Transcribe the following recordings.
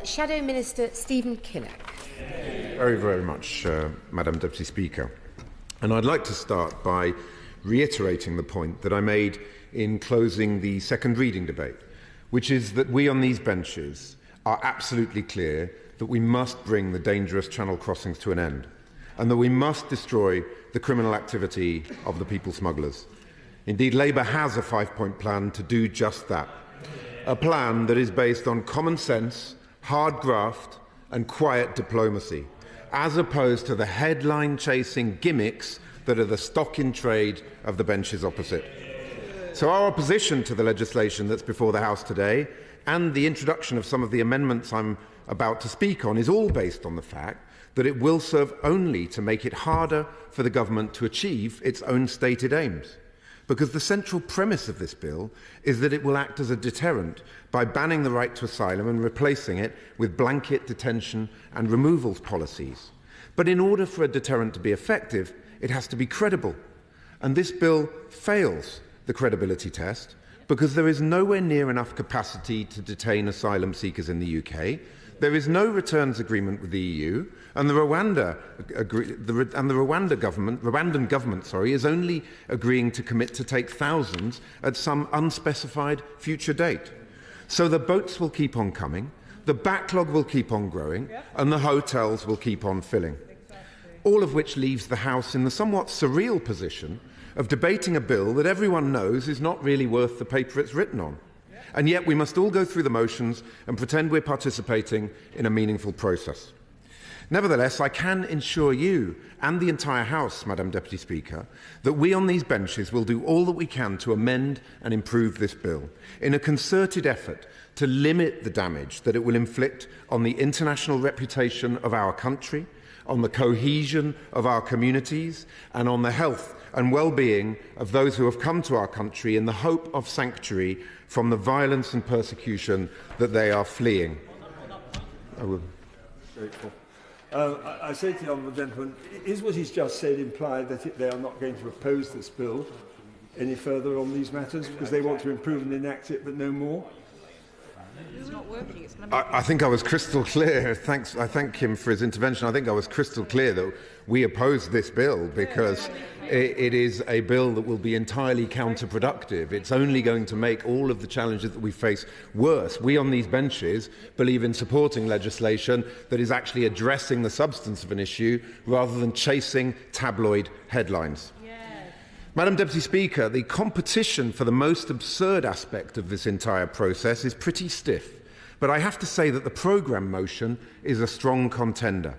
Shadow Minister Stephen Kinnock. Very, very much, Madam Deputy Speaker. And I'd like to start by reiterating the point that I made in closing the second reading debate, which is that we on these benches are absolutely clear that we must bring the dangerous channel crossings to an end, and that we must destroy the criminal activity of the people smugglers. Indeed, Labour has a 5-point plan to do just that, a plan that is based on common sense, hard graft and quiet diplomacy, as opposed to the headline-chasing gimmicks that are the stock in trade of the benches opposite. So our opposition to the legislation that's before the House today, and the introduction of some of the amendments I'm about to speak on, is all based on the fact that it will serve only to make it harder for the government to achieve its own stated aims. Because the central premise of this bill is that it will act as a deterrent by banning the right to asylum and replacing it with blanket detention and removals policies. But in order for a deterrent to be effective, it has to be credible. And this bill fails the credibility test because there is nowhere near enough capacity to detain asylum seekers in the UK. There is no returns agreement with the EU, and the Rwandan government is only agreeing to commit to take thousands at some unspecified future date. So the boats will keep on coming, the backlog will keep on growing, and the hotels will keep on filling. All of which leaves the House in the somewhat surreal position of debating a bill that everyone knows is not really worth the paper it's written on. And yet we must all go through the motions and pretend we're participating in a meaningful process. Nevertheless, I can assure you and the entire House, Madam Deputy Speaker, that we on these benches will do all that we can to amend and improve this bill in a concerted effort to limit the damage that it will inflict on the international reputation of our country, on the cohesion of our communities, and on the health and well-being of those who have come to our country in the hope of sanctuary from the violence and persecution that they are fleeing. Grateful. I say to the honourable gentleman, is what he's just said implied that they are not going to oppose this bill any further on these matters because they want to improve and enact it, but no more? It's not working. I think I was crystal clear. I thank him for his intervention. I think I was crystal clear that we oppose this bill because it is a bill that will be entirely counterproductive. It's only going to make all of the challenges that we face worse. We on these benches believe in supporting legislation that is actually addressing the substance of an issue rather than chasing tabloid headlines. Madam Deputy Speaker, the competition for the most absurd aspect of this entire process is pretty stiff. But I have to say that the programme motion is a strong contender,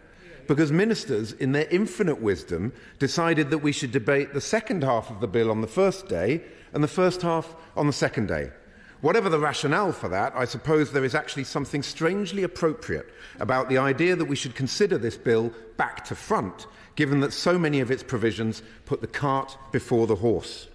because ministers, in their infinite wisdom, decided that we should debate the second half of the bill on the first day and the first half on the second day. Whatever the rationale for that, I suppose there is actually something strangely appropriate about the idea that we should consider this bill back to front, given that so many of its provisions put the cart before the horse.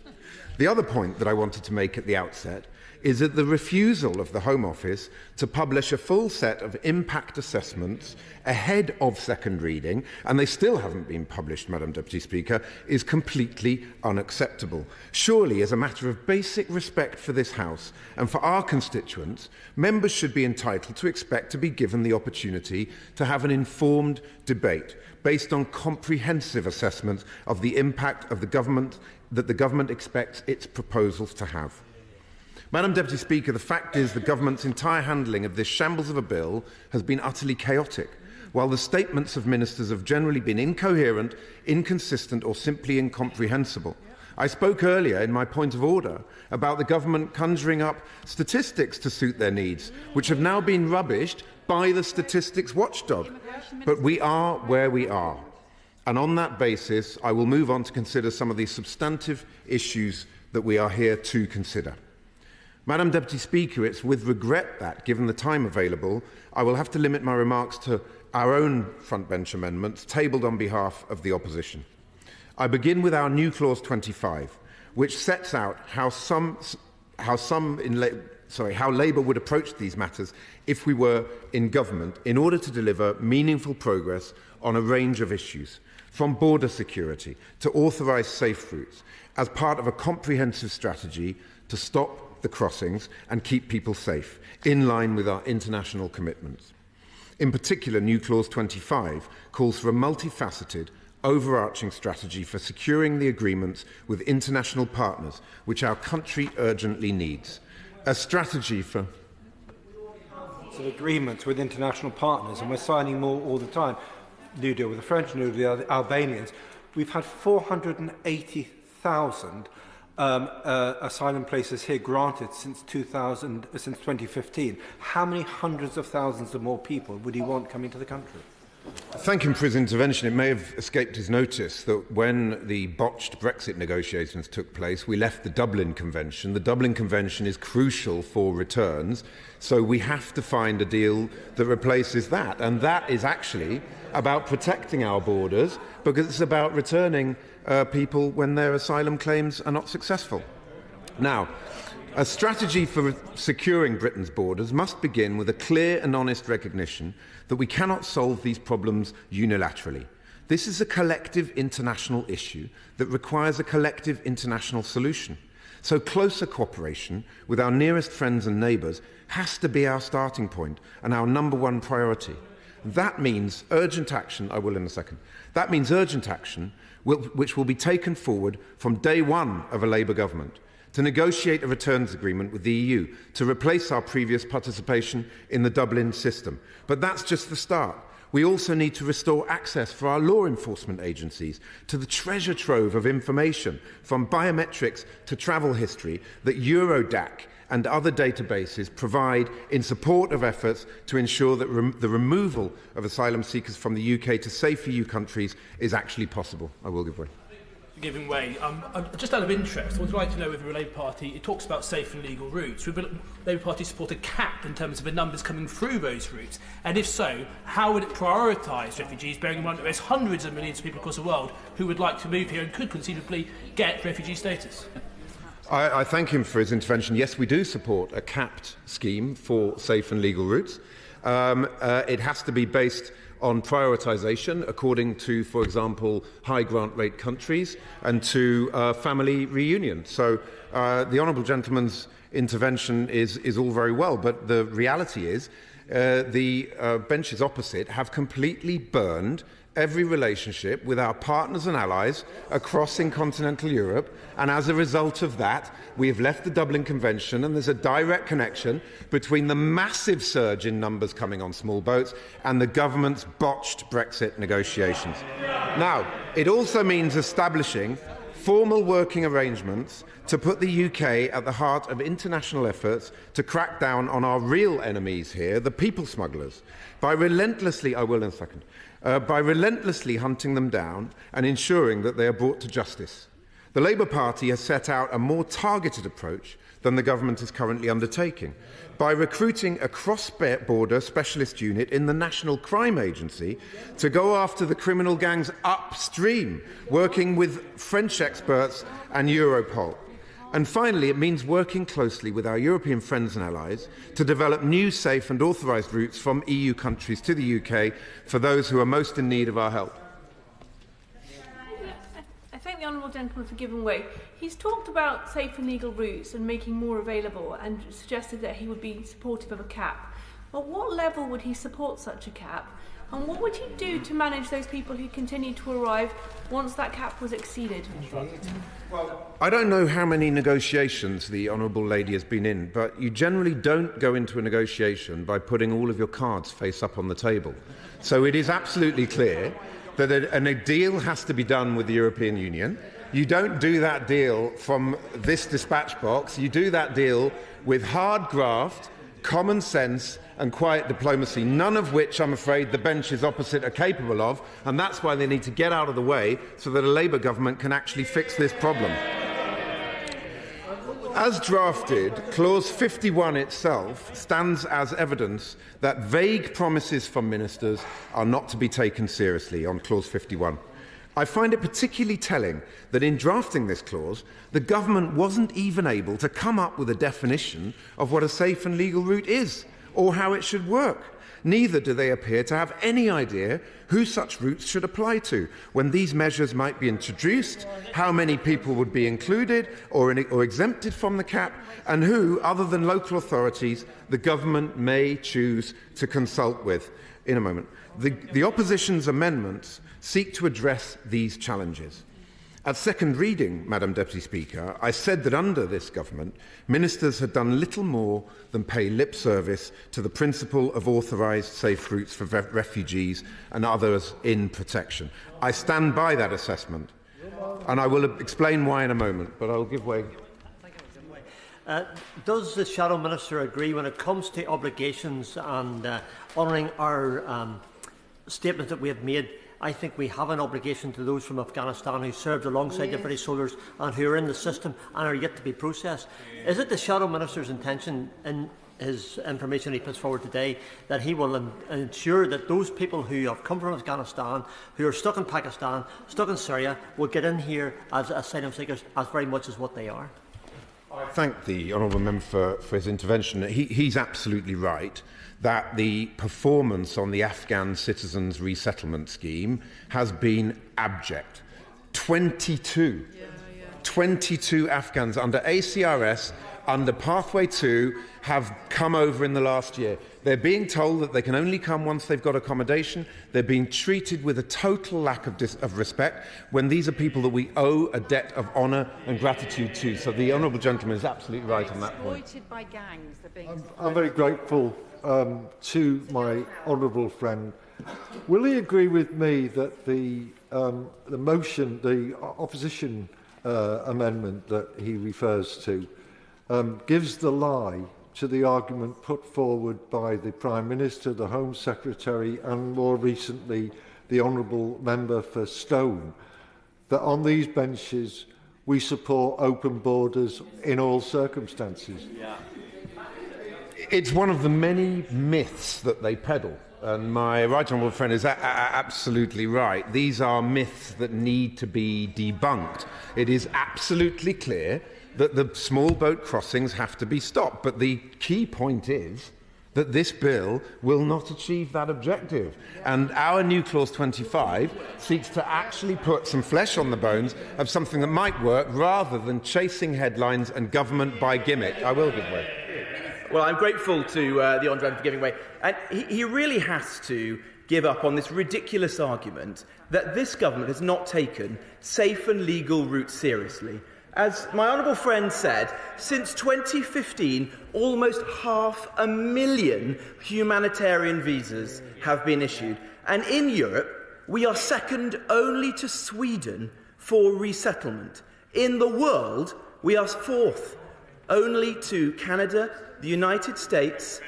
The other point that I wanted to make at the outset is that the refusal of the Home Office to publish a full set of impact assessments ahead of second reading, and they still haven't been published, Madam Deputy Speaker, is completely unacceptable. Surely, as a matter of basic respect for this House and for our constituents, members should be entitled to expect to be given the opportunity to have an informed debate based on comprehensive assessments of the impact of the government that the government expects its proposals to have. Madam Deputy Speaker, the fact is the government's entire handling of this shambles of a bill has been utterly chaotic, while the statements of ministers have generally been incoherent, inconsistent or simply incomprehensible. I spoke earlier in my point of order about the government conjuring up statistics to suit their needs, which have now been rubbished by the statistics watchdog. But we are where we are. And on that basis, I will move on to consider some of the substantive issues that we are here to consider. Madam Deputy Speaker, it's with regret that, given the time available, I will have to limit my remarks to our own frontbench amendments tabled on behalf of the opposition. I begin with our new Clause 25, which sets out how Labour would approach these matters if we were in government in order to deliver meaningful progress on a range of issues, from border security to authorised safe routes, as part of a comprehensive strategy to stop the crossings and keep people safe, in line with our international commitments. In particular, new Clause 25 calls for a multifaceted, overarching strategy for securing the agreements with international partners which our country urgently needs. A strategy for agreements with international partners, and we're signing more all the time. New deal with the French, new deal with the Albanians. We've had 480,000 asylum places here granted since 2015. How many hundreds of thousands of more people would he want coming to the country? Thank him for his intervention. It may have escaped his notice that when the botched Brexit negotiations took place, we left the Dublin Convention. The Dublin Convention is crucial for returns, so we have to find a deal that replaces that. And that is actually about protecting our borders, because it's about returning people when their asylum claims are not successful. Now, a strategy for securing Britain's borders must begin with a clear and honest recognition that we cannot solve these problems unilaterally. This is a collective international issue that requires a collective international solution. So closer cooperation with our nearest friends and neighbours has to be our starting point and our number one priority. That means urgent action, I will in a second. That means urgent action which will be taken forward from day one of a Labour government, to negotiate a returns agreement with the EU to replace our previous participation in the Dublin system. But that's just the start. We also need to restore access for our law enforcement agencies to the treasure trove of information, from biometrics to travel history, that Eurodac and other databases provide in support of efforts to ensure that the removal of asylum seekers from the UK to safe EU countries is actually possible. I will give way. Giving way. Just out of interest, I would like to know whether the Labour Party, it talks about safe and legal routes. Would the Labour Party support a cap in terms of the numbers coming through those routes? And if so, how would it prioritise refugees, bearing in mind that there's hundreds of millions of people across the world who would like to move here and could conceivably get refugee status? I thank him for his intervention. Yes, we do support a capped scheme for safe and legal routes. It has to be based on prioritisation according to, for example, high grant rate countries and to family reunion. So the honourable gentleman's intervention is all very well, but the reality is the benches opposite have completely burned every relationship with our partners and allies across in continental Europe, and as a result of that, we have left the Dublin Convention, and there's a direct connection between the massive surge in numbers coming on small boats and the government's botched Brexit negotiations. Now, it also means establishing formal working arrangements to put the UK at the heart of international efforts to crack down on our real enemies here, the people smugglers, by relentlessly hunting them down and ensuring that they are brought to justice. The Labour Party has set out a more targeted approach than the government is currently undertaking by recruiting a cross-border specialist unit in the National Crime Agency to go after the criminal gangs upstream, working with French experts and Europol. And finally, it means working closely with our European friends and allies to develop new safe and authorised routes from EU countries to the UK for those who are most in need of our help. I thank the honourable gentleman for giving way. He's talked about safe and legal routes and making more available, and suggested that he would be supportive of a cap. At what level would he support such a cap? And what would he do to manage those people who continue to arrive once that cap was exceeded? Well, I don't know how many negotiations the honourable lady has been in, but you generally don't go into a negotiation by putting all of your cards face up on the table. So it is absolutely clear that a deal has to be done with the European Union. You don't do that deal from this dispatch box. You do that deal with hard graft, common sense and quiet diplomacy, none of which I'm afraid the benches opposite are capable of, and that's why they need to get out of the way so that a Labour government can actually fix this problem. As drafted, Clause 51 itself stands as evidence that vague promises from ministers are not to be taken seriously on Clause 51. I find it particularly telling that in drafting this clause, the government wasn't even able to come up with a definition of what a safe and legal route is, or how it should work. Neither do they appear to have any idea who such routes should apply to, when these measures might be introduced, how many people would be included or exempted from the cap, and who, other than local authorities, the government may choose to consult with. In a moment. The opposition's amendments seek to address these challenges. At second reading, Madam Deputy Speaker, I said that under this government, ministers had done little more than pay lip service to the principle of authorised safe routes for refugees and others in protection. I stand by that assessment, and I will explain why in a moment, but I will give way. Does the Shadow Minister agree when it comes to obligations and honouring our statements that we have made? I think we have an obligation to those from Afghanistan who served alongside the British soldiers and who are in the system and are yet to be processed. Is it the Shadow Minister's intention in his information he puts forward today that he will ensure that those people who have come from Afghanistan, who are stuck in Pakistan, stuck in Syria, will get in here as asylum seekers as very much as what they are? I thank the honourable member for his intervention. He's absolutely right that the performance on the Afghan citizens resettlement scheme has been abject. 22 Afghans under ACRS, under Pathway 2, have come over in the last year. They're being told that they can only come once they've got accommodation. They're being treated with a total lack of respect when these are people that we owe a debt of honour and gratitude to. So the honourable gentleman is absolutely right on that point. Exploited by gangs. I'm very grateful to my honourable friend. Will he agree with me that the motion, the opposition amendment that he refers to, gives the lie to the argument put forward by the Prime Minister, the Home Secretary and more recently the Honourable Member for Stone, that on these benches we support open borders in all circumstances? Yeah. It's one of the many myths that they peddle, and my right honourable friend is absolutely right. These are myths that need to be debunked. It is absolutely clear that the small boat crossings have to be stopped, but the key point is that this bill will not achieve that objective. And our new Clause 25 seeks to actually put some flesh on the bones of something that might work rather than chasing headlines and government by gimmick. I will give way. Well, I'm grateful to the honourable for giving way. And he really has to give up on this ridiculous argument that this government has not taken safe and legal routes seriously. As my honourable friend said, since 2015, almost 500,000 humanitarian visas have been issued. And in Europe, we are second only to Sweden for resettlement. In the world, we are fourth only to Canada, the United States,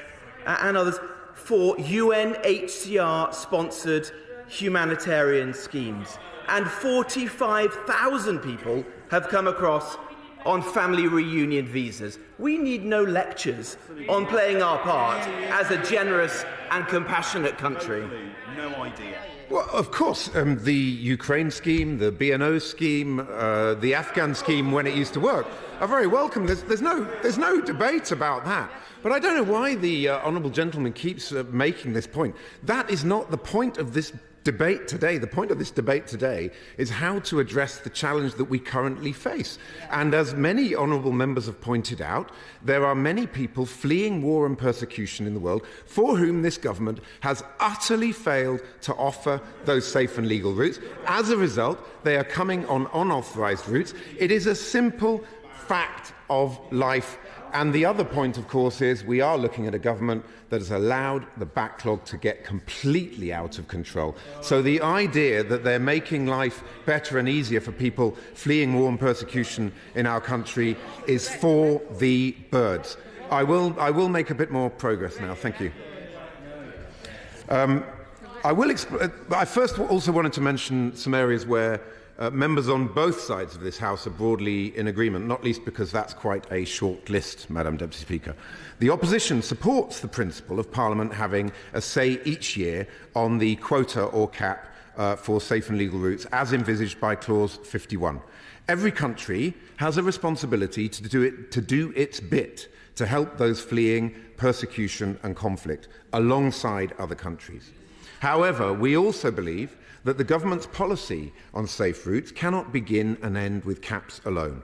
and others for UNHCR-sponsored humanitarian schemes. And 45,000 people have come across on family reunion visas. We need no lectures on playing our part as a generous and compassionate country. No idea. Well, of course, the Ukraine scheme, the BNO scheme, the Afghan scheme when it used to work are very welcome. There's no debate about that. But I don't know why the honourable gentleman keeps making this point. That is not the point of this debate today. The point of this debate today is how to address the challenge that we currently face. And as many honourable members have pointed out, there are many people fleeing war and persecution in the world for whom this government has utterly failed to offer those safe and legal routes. As a result, they are coming on unauthorised routes. It is a simple fact of life. And the other point, of course, is we are looking at a government that has allowed the backlog to get completely out of control. So the idea that they're making life better and easier for people fleeing war and persecution in our country is for the birds. I will make a bit more progress now. Thank you. I first also wanted to mention some areas where members on both sides of this House are broadly in agreement, not least because that's quite a short list, Madam Deputy Speaker. The opposition supports the principle of Parliament having a say each year on the quota or cap for safe and legal routes, as envisaged by Clause 51. Every country has a responsibility to do its bit to help those fleeing persecution and conflict alongside other countries. However, we also believe that the government's policy on safe routes cannot begin and end with caps alone.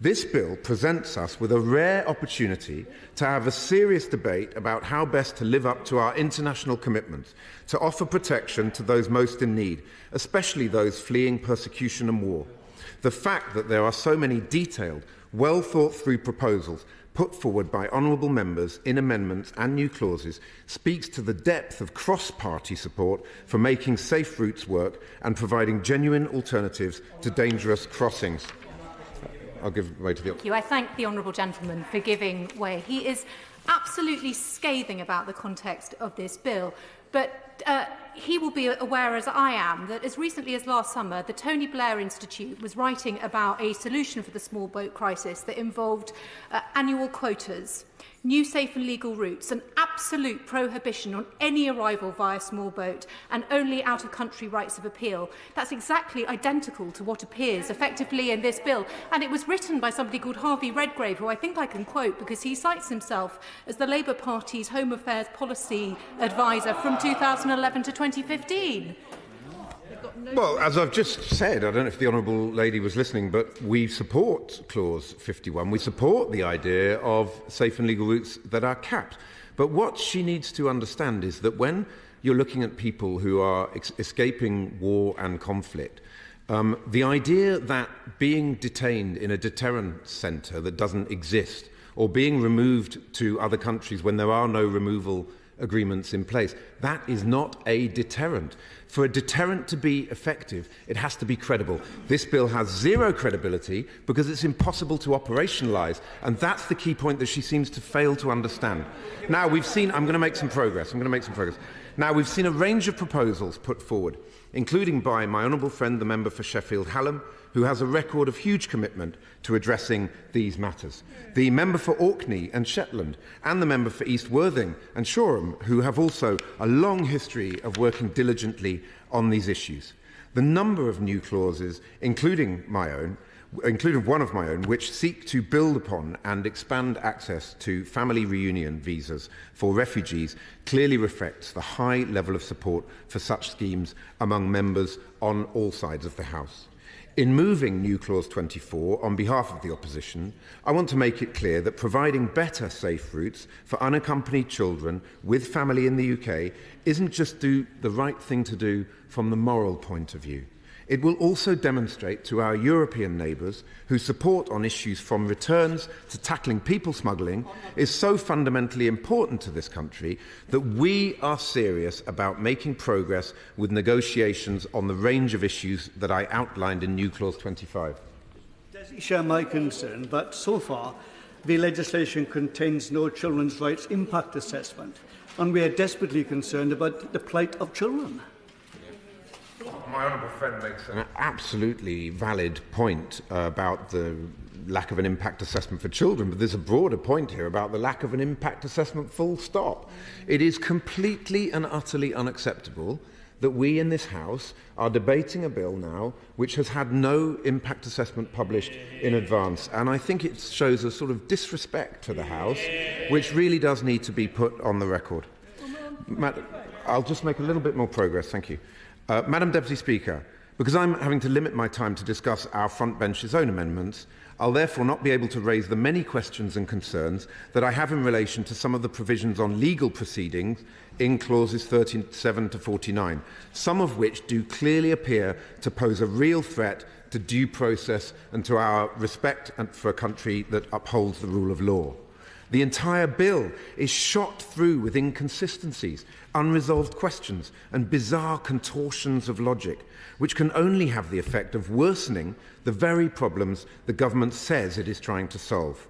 This bill presents us with a rare opportunity to have a serious debate about how best to live up to our international commitments to offer protection to those most in need, especially those fleeing persecution and war. The fact that there are so many detailed, well thought through proposals put forward by honourable members in amendments and new clauses speaks to the depth of cross-party support for making safe routes work and providing genuine alternatives to dangerous crossings. I'll give way to the... Thank you. I thank the honourable gentleman for giving way. He is absolutely scathing about the context of this bill, but he will be aware, as I am, that as recently as last summer, the Tony Blair Institute was writing about a solution for the small boat crisis that involved annual quotas, new safe and legal routes, an absolute prohibition on any arrival via small boat, and only out-of-country rights of appeal. That's exactly identical to what appears effectively in this bill. And it was written by somebody called Harvey Redgrave, who I think I can quote because he cites himself as the Labour Party's Home Affairs Policy Advisor from 2011 to 2015. Well, as I've just said, I don't know if the Honourable Lady was listening, but we support Clause 51. We support the idea of safe and legal routes that are capped. But what she needs to understand is that when you're looking at people who are escaping war and conflict, the idea that being detained in a deterrent centre that doesn't exist, or being removed to other countries when there are no removal agreements in place, that is not a deterrent. For a deterrent to be effective, it has to be credible. This bill has zero credibility because it's impossible to operationalise, and that's the key point that she seems to fail to understand. Now, we've seen... I'm going to make some progress. Now, we've seen a range of proposals put forward, including by my honourable friend, the member for Sheffield Hallam, who has a record of huge commitment to addressing these matters, the member for Orkney and Shetland, and the member for East Worthing and Shoreham, who have also a long history of working diligently on these issues. The number of new clauses, including one of my own, which seek to build upon and expand access to family reunion visas for refugees, clearly reflects the high level of support for such schemes among members on all sides of the House. In moving new Clause 24 on behalf of the opposition, I want to make it clear that providing better safe routes for unaccompanied children with family in the UK isn't just the right thing to do from the moral point of view. It will also demonstrate to our European neighbours whose support on issues from returns to tackling people smuggling is so fundamentally important to this country that we are serious about making progress with negotiations on the range of issues that I outlined in New Clause 25. Does he share my concern? But so far, the legislation contains no children's rights impact assessment, and we are desperately concerned about the plight of children. My honourable friend makes an absolutely valid point about the lack of an impact assessment for children, but there's a broader point here about the lack of an impact assessment full stop. It is completely and utterly unacceptable that we in this House are debating a bill now which has had no impact assessment published in advance, and I think it shows a sort of disrespect to the House which really does need to be put on the record. I'll just make a little bit more progress, thank you. Madam Deputy Speaker, because I'm having to limit my time to discuss our front bench's own amendments, I'll therefore not be able to raise the many questions and concerns that I have in relation to some of the provisions on legal proceedings in clauses 37 to 49, some of which do clearly appear to pose a real threat to due process and to our respect for a country that upholds the rule of law. The entire bill is shot through with inconsistencies, unresolved questions, and bizarre contortions of logic, which can only have the effect of worsening the very problems the government says it is trying to solve.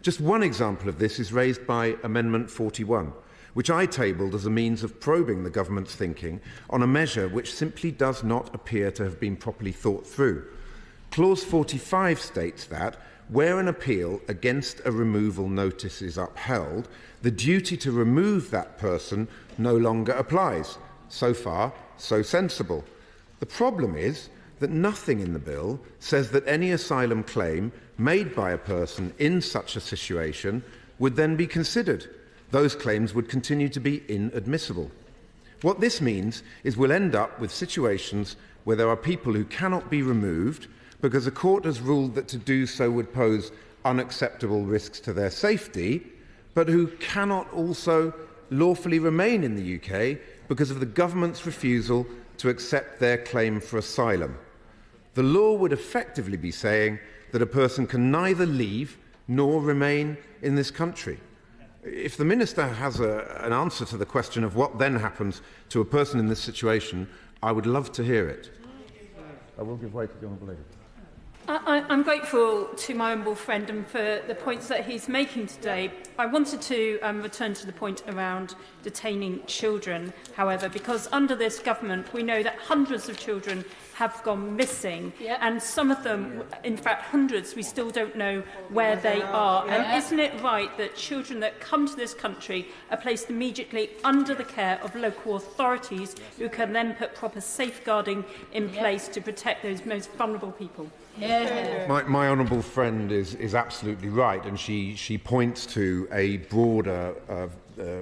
Just one example of this is raised by Amendment 41, which I tabled as a means of probing the government's thinking on a measure which simply does not appear to have been properly thought through. Clause 45 states that, where an appeal against a removal notice is upheld, the duty to remove that person no longer applies. So far, so sensible. The problem is that nothing in the bill says that any asylum claim made by a person in such a situation would then be considered. Those claims would continue to be inadmissible. What this means is we'll end up with situations where there are people who cannot be removed because a court has ruled that to do so would pose unacceptable risks to their safety, but who cannot also lawfully remain in the UK because of the government's refusal to accept their claim for asylum. The law would effectively be saying that a person can neither leave nor remain in this country. If the Minister has an answer to the question of what then happens to a person in this situation, I would love to hear it. I will give way to the Honourable Lady. I'm grateful to my honourable friend and for the points that he's making today. I wanted to return to the point around detaining children, however, because under this government we know that hundreds of children have gone missing, and some of them, in fact hundreds, we still don't know where they are. And isn't it right that children that come to this country are placed immediately under the care of local authorities who can then put proper safeguarding in place to protect those most vulnerable people? My honourable friend is absolutely right, and she points to a broader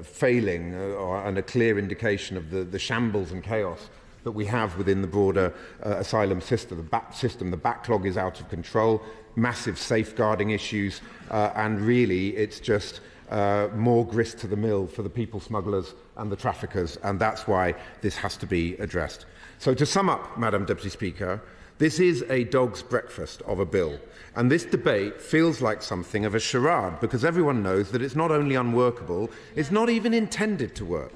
failing and a clear indication of the shambles and chaos that we have within the broader asylum system. The backlog is out of control, massive safeguarding issues, and really it's just more grist to the mill for the people smugglers and the traffickers, and that's why this has to be addressed. So to sum up, Madam Deputy Speaker, this is a dog's breakfast of a bill, and this debate feels like something of a charade because everyone knows that it's not only unworkable, it's not even intended to work.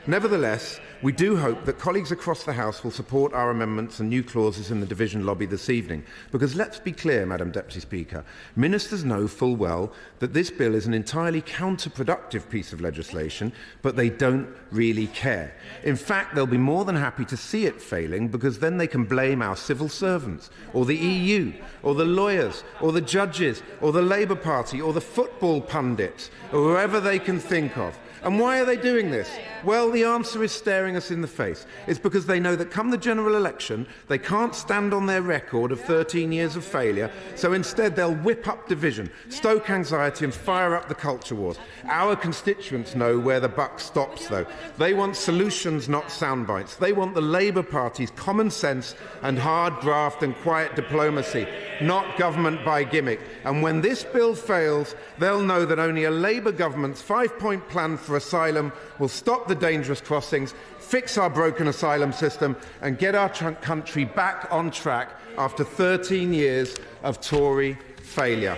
Nevertheless, we do hope that colleagues across the House will support our amendments and new clauses in the division lobby this evening, because let's be clear, Madam Deputy Speaker, ministers know full well that this bill is an entirely counterproductive piece of legislation, but they don't really care. In fact, they'll be more than happy to see it failing, because then they can blame our civil servants, or the EU, or the lawyers, or the judges, or the Labour Party, or the football pundits, or whoever they can think of. And why are they doing this? Well, the answer is staring us in the face. It's because they know that come the general election, they can't stand on their record of 13 years of failure, so instead they'll whip up division, stoke anxiety and fire up the culture wars. Our constituents know where the buck stops, though. They want solutions, not sound bites. They want the Labour Party's common sense and hard graft and quiet diplomacy, not government by gimmick. And when this bill fails, they'll know that only a Labour government's 5-point plan for asylum will stop the dangerous crossings, fix our broken asylum system and get our country back on track after 13 years of Tory failure.